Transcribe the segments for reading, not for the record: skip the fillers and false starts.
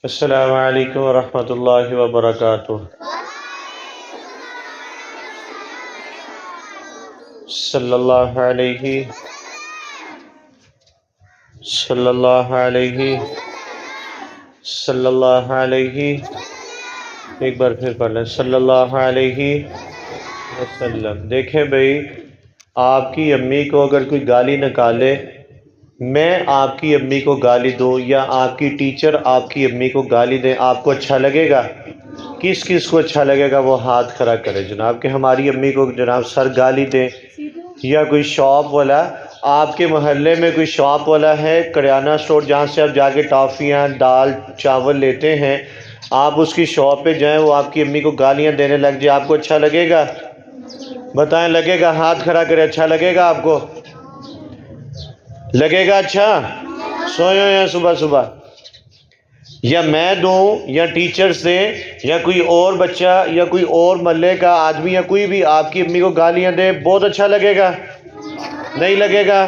السلام علیکم ورحمۃ اللہ وبرکاتہ۔ صلی اللہ علیہ صلی اللہ علیہ صلی اللہ علیہ، ایک بار پھر پڑھ لیں، صلی اللہ علیہ وسلم۔ دیکھیں بھائی، آپ کی امی کو اگر کوئی گالی نکالے، میں آپ کی امی کو گالی دوں یا آپ کی ٹیچر آپ کی امی کو گالی دیں، آپ کو اچھا لگے گا؟ کس کس کو اچھا لگے گا وہ ہاتھ کھڑا کرے جناب کہ ہماری امی کو جناب سر گالی دیں۔ یا کوئی شاپ والا، آپ کے محلے میں کوئی شاپ والا ہے، کریانہ سٹور جہاں سے آپ جا کے ٹافیاں دال چاول لیتے ہیں، آپ اس کی شاپ پہ جائیں، وہ آپ کی امی کو گالیاں دینے لگ جائے، آپ کو اچھا لگے گا؟ بتائیں، لگے گا؟ ہاتھ کھڑا کرے، اچھا لگے گا آپ کو؟ لگے گا اچھا؟ سوئے ہوئے ہیں صبح صبح؟ یا میں دوں یا ٹیچرز دیں یا کوئی اور بچہ یا کوئی اور محلے کا آدمی یا کوئی بھی آپ کی امی کو گالیاں دے، بہت اچھا لگے گا؟ نہیں لگے گا؟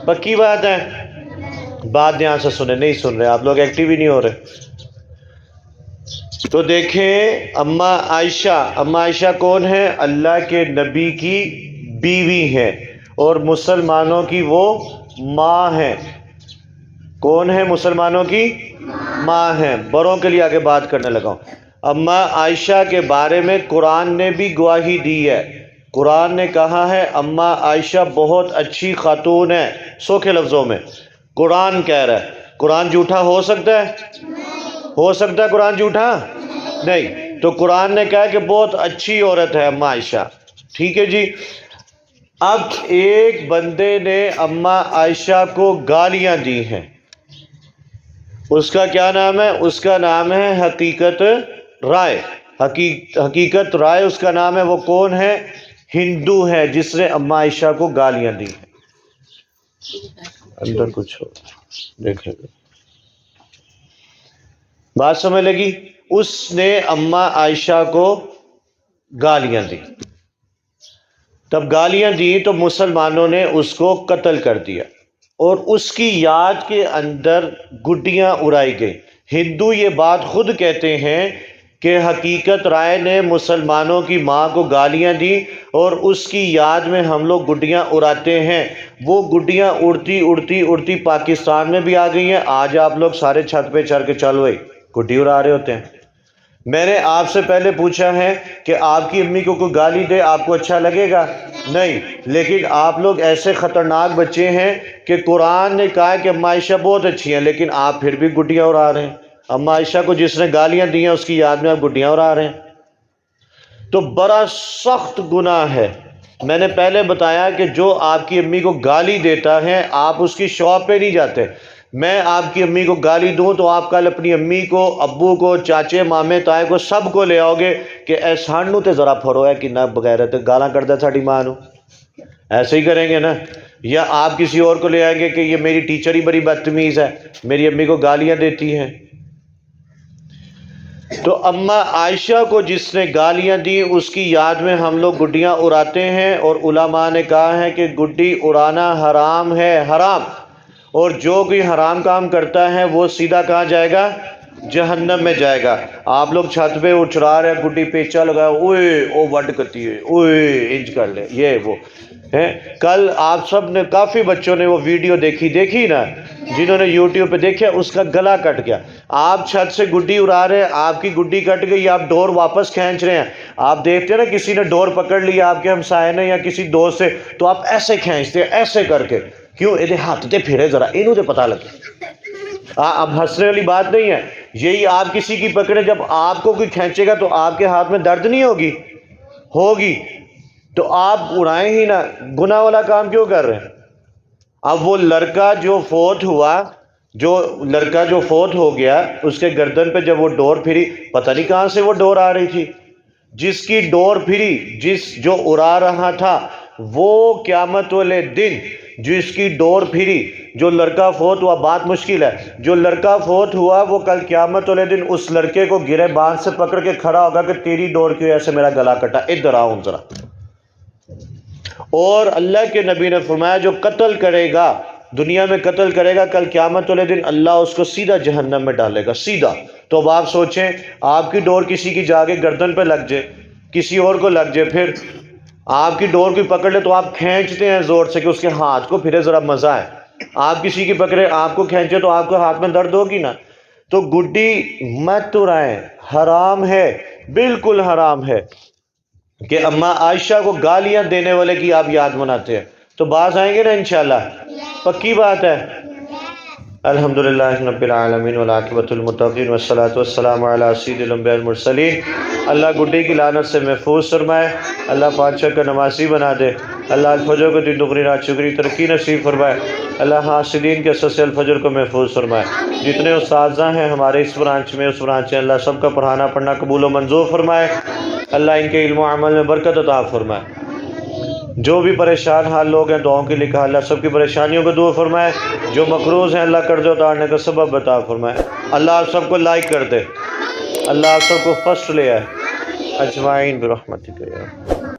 پکی بات ہے؟ بات دھیان سے سنیں، نہیں سن رہے آپ لوگ، ایکٹیو ہی نہیں ہو رہے۔ تو دیکھیں، اماں عائشہ کون ہے؟ اللہ کے نبی کی بیوی ہے اور مسلمانوں کی وہ ماں ہے۔ کون ہے؟ مسلمانوں کی ماں ہے۔ بڑوں کے لیے آگے بات کرنے لگا ہوں۔ اماں عائشہ کے بارے میں قرآن نے بھی گواہی دی ہے۔ قرآن نے کہا ہے اماں عائشہ بہت اچھی خاتون ہے، سوکھے لفظوں میں قرآن کہہ رہا ہے۔ قرآن جھوٹا ہو سکتا ہے؟ ہو سکتا ہے قرآن جھوٹا؟ نہیں۔ تو قرآن نے کہا کہ بہت اچھی عورت ہے اماں عائشہ، ٹھیک ہے جی۔ اب ایک بندے نے اماں عائشہ کو گالیاں دی ہیں، اس کا کیا نام ہے؟ اس کا نام ہے حقیقت رائے۔ حقیقت رائے اس کا نام ہے۔ وہ کون ہے؟ ہندو ہے جس نے اماں عائشہ کو گالیاں دی ہیں۔ اندر کچھ ہو دیکھیں گے، بات سمجھ لگی؟ اس نے اماں عائشہ کو گالیاں دی، تب گالیاں دی تو مسلمانوں نے اس کو قتل کر دیا اور اس کی یاد کے اندر گڈیاں اڑائی گئی۔ ہندو یہ بات خود کہتے ہیں کہ حقیقت رائے نے مسلمانوں کی ماں کو گالیاں دی اور اس کی یاد میں ہم لوگ گڈیاں اڑاتے ہیں۔ وہ گڈیاں اڑتی اڑتی اڑتی پاکستان میں بھی آ گئی ہیں۔ آج آپ لوگ سارے چھت پہ چڑھ کے چل وہی گڈی اڑا رہے ہوتے ہیں۔ میں نے آپ سے پہلے پوچھا ہے کہ آپ کی امی کو کوئی گالی دے، آپ کو اچھا لگے گا؟ نہیں۔ لیکن آپ لوگ ایسے خطرناک بچے ہیں کہ قرآن نے کہا کہ اماں عائشہ بہت اچھی ہیں، لیکن آپ پھر بھی گڈیاں اڑا رہے ہیں۔ اماں عائشہ کو جس نے گالیاں دی ہیں اس کی یاد میں آپ گڈیاں اڑا رہے ہیں، تو بڑا سخت گناہ ہے۔ میں نے پہلے بتایا کہ جو آپ کی امی کو گالی دیتا ہے آپ اس کی شاپ پہ نہیں جاتے۔ میں آپ کی امی کو گالی دوں تو آپ کل اپنی امی کو، ابو کو، چاچے مامے تائے کو سب کو لے آؤ گے کہ اے سانو تے ذرا پھرو ہے کہ نہ بغیر تے گالاں کردہ ساڑی ماں نو، ایسے ہی کریں گے نا؟ یا آپ کسی اور کو لے آئیں گے کہ یہ میری ٹیچر ہی بڑی بدتمیز ہے، میری امی کو گالیاں دیتی ہیں۔ تو اماں عائشہ کو جس نے گالیاں دی اس کی یاد میں ہم لوگ گڈیاں اڑاتے ہیں، اور علماء نے کہا ہے کہ گڈی اڑانا حرام ہے، حرام۔ اور جو کوئی حرام کام کرتا ہے وہ سیدھا کہاں جائے گا؟ جہنم میں جائے گا۔ آپ لوگ چھت پہ اچھڑا رہے، گڈی پیچا لگایا، اوئے او وڈ کتی ہے، اوئے انج کر لے، یہ وہ ہیں۔ کل آپ سب نے، کافی بچوں نے وہ ویڈیو دیکھی نا، جنہوں نے یوٹیوب پہ دیکھا، اس کا گلا کٹ گیا۔ آپ چھت سے گڈی اڑا رہے ہیں، آپ کی گڈی کٹ گئی، آپ ڈور واپس کھینچ رہے ہیں۔ آپ دیکھتے ہیں نا کسی نے ڈور پکڑ لیا آپ کے ہمسائے نے یا کسی دوست سے، تو آپ ایسے کھینچتے ہیں، ایسے کر کے، کیوں؟ یہ ہاتھ تے پھرے ذرا، اینوں تے پتہ لگے۔ اب ہنسنے والی بات نہیں ہے، یہی آپ کسی کی پکڑے، جب آپ کو کوئی کھینچے گا تو آپ کے ہاتھ میں درد نہیں ہوگی، تو آپ اڑائیں ہی نہ، گناہ والا کام کیوں کر رہے ہیں؟ اب وہ لڑکا جو فوت ہو گیا، اس کے گردن پہ جب وہ ڈور پھری، پتہ نہیں کہاں سے وہ ڈور آ رہی تھی، جس کی ڈور پھری، جو اڑا رہا تھا، وہ قیامت والے دن جس کی ڈور پھری، جو لڑکا فوت ہوا، بات مشکل ہے، جو لڑکا فوت ہوا وہ کل قیامت والے دن اس لڑکے کو گرے باندھ سے پکڑ کے کھڑا ہوگا کہ تیری ڈور کیوں ایسے میرا گلا کٹا، ادھر آؤ ذرا۔ اور اللہ کے نبی نے فرمایا جو قتل کرے گا دنیا میں قتل کرے گا، کل قیامت والے دن اللہ اس کو سیدھا جہنم میں ڈالے گا، سیدھا۔ تو اب آپ سوچیں، آپ کی ڈور کسی کی جا کے گردن پہ لگ جائے، کسی اور کو لگ جائے، پھر آپ کی ڈور کوئی پکڑ لے تو آپ کھینچتے ہیں زور سے کہ اس کے ہاتھ کو پھرے، ذرا مزہ ہے۔ آپ کسی کی پکڑے، آپ کو کھینچے تو آپ کو ہاتھ میں درد ہوگی نا۔ تو گڈی مت اڑائیں، حرام ہے، بالکل حرام ہے کہ اماں عائشہ کو گالیاں دینے والے کی آپ یاد مناتے ہیں۔ تو باز آئیں گے نا انشاءاللہ، پکی بات ہے۔ الحمدللہ رب العالمین والعاقبۃ للمتقین والصلاۃ والسلام علی سید الانبیاء والمرسلین۔ اللہ گڈی کی لعنت سے محفوظ فرمائے، اللہ پادشاہ کا نمازی بنا دے، اللہ الفجر کو دن دگنی رات چگنی ترقی نصیب فرمائے، اللہ حاسدین کے اثر سے الفجر کو محفوظ فرمائے۔ جتنے اساتذہ ہیں ہمارے اس برانچ میں، اس برانچ میں، اللہ سب کا پڑھانا پڑھنا قبول و منظور فرمائے، اللہ ان کے علم و عمل میں برکت عطا فرمائے۔ جو بھی پریشان حال لوگ ہیں دعاؤں کے لیے کہا، اللہ سب کی پریشانیوں کو دور فرمائے، جو مقروض ہیں اللہ قرض اتارنے کا سبب عطا فرمائے، اللہ آپ سب کو لائک کر دے، اللہ آپ سب کو فرسٹ لے آئے اجمعین برحمتک یا